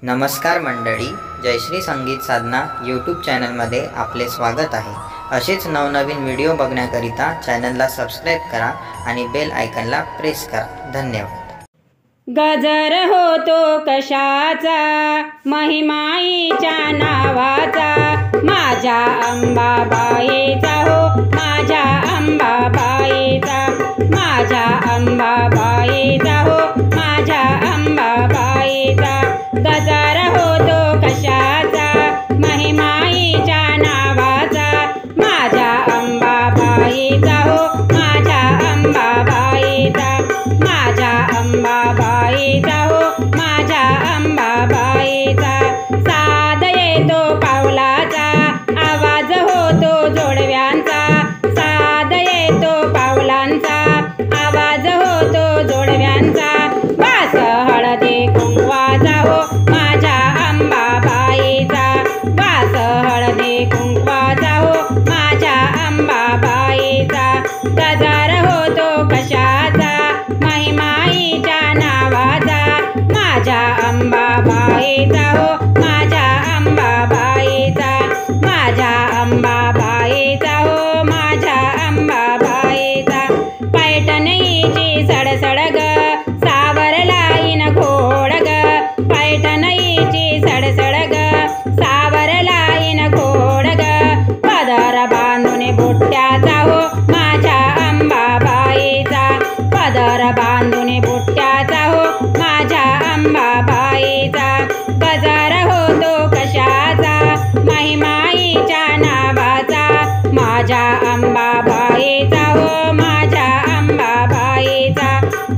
नमस्कार मंडळी, जयश्री संगीत साधना यूट्यूब चॅनलमध्ये आपले स्वागत आहे। असेच नवनवीन व्हिडिओ बघण्याकरिता चॅनलला सबस्क्राइब करा आणि बेल आयकॉनला प्रेस करा। धन्यवाद। गजर होतो कशाचा, महिमाईच्या नावाचा, माझ्या अंबाबाईचा हो, माझ्या अंबाबाईचा, माझ्या अंबाबाईचा हो, माझ्या अंबाबाईचा। गजर होतो कशाचा, महिमाईच्या नावाचा, माझ्या अंबाबाईचा हो, माझ्या अंबाबाईचा, माझ्या अंबाबाईचा हो, माझ्या अंबाबाईचा। साद येतो पावलाचा, आवाज होतो जोडव्यांचा, साद येतो पावलांचा, आवाज होतो जोडव्यांचा। वास हळदी कुंकवाचा हो, माझ्या अंबाबाईचा, वास हळदी कुंकवाचा हो, माझ्या अंबाबाईचा। गजर होतो कशाचा, महिमाईच्या नावाचा, माझ्या अंबाबाईचा हो, माझ्या अंबाबाईचा, माझ्या अंबाबाईचा हो, माझ्या अंबाबाईचा। पैठणीची सडसड ग, सावर लाईन घोड ग, पैठणीची सडसड ग, सावर लाईन घोड ग। पदर बांधून बुट्ट्याचा हो, माझ्या अंबाबाईचा, पदर बांधून बुट्ट्याचा हो, माझ्या अंबाबाईचा। गजर होतो कशाचा, महिमाईच्या नावाचा, माझ्या अंबाबाईचा हो, माझ्या अंबाबाईचा,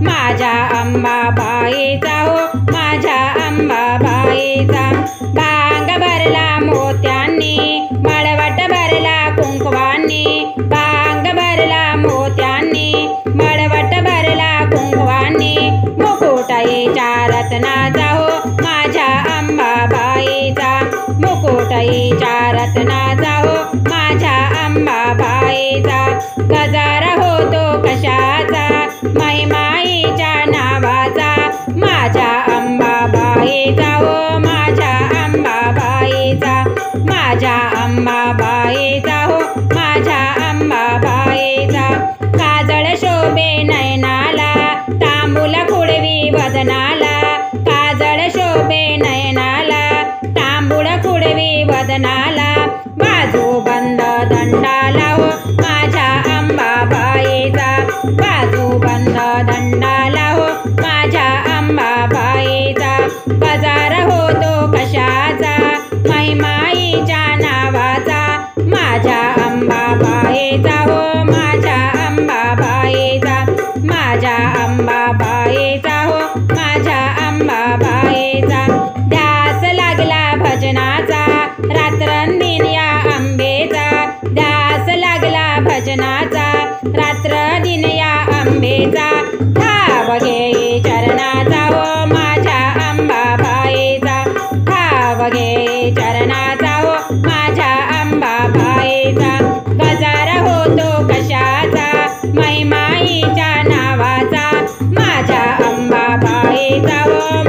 माझ्या अंबाबाईचा हो, माझ्या अंबाबाईचा। भांग भरला मोत्यांनी, मळवट भरला कुंकवानी, भांग भरला मोत्यांनी, मळवट भरला कुंकवानी। मुकुटईच्या रत्नाचा हो, माझ्या अंबाबाईचा, मुकुटईच्या रत्नाचा हो, माझ्या अंबाबाईचा। गजर होतो कशाचा, महिमाईच्या नावाचा, माझ्या अंबाबाईचा हो, माझ्या अंबाबाईचा, माझ्या अंबाबाईचा हो, माझ्या अंबाबाईचा। काजळ शोभे नयनाला, तांबूल कुडवी वदनाला, काजळ शोभे नयनाला, तांबूल कुडवी वदनाला। बाजूबंद दंडाला हो, माझ्या अंबाबाईचा, बाजूबंद दंडाला हो, माझ्या अंबाबाईचा। गजर होतो कशाचा, महिमाईच्या नावाचा, माझ्या अंबाबाईचा हो, माझ्या अंबाबाईचा, माझ्या अंबाबाईचा हो, माझ्या अंबाबाईचा। ध्यास लागला भजनाचा, रात्रंदिन या अंबेचा, ध्यास लागला भजनाचा, रात्रदिन या अंबेचा। ठाव घे चरणाचा हो, माझ्या अंबाबाईचा, ठाव घे चरणाचा हो, माझ्या अंबाबाईचा। गजर होतो कशाचा, महिमाईच्या नावाचा, माझ्या अंबाबाईचा हो,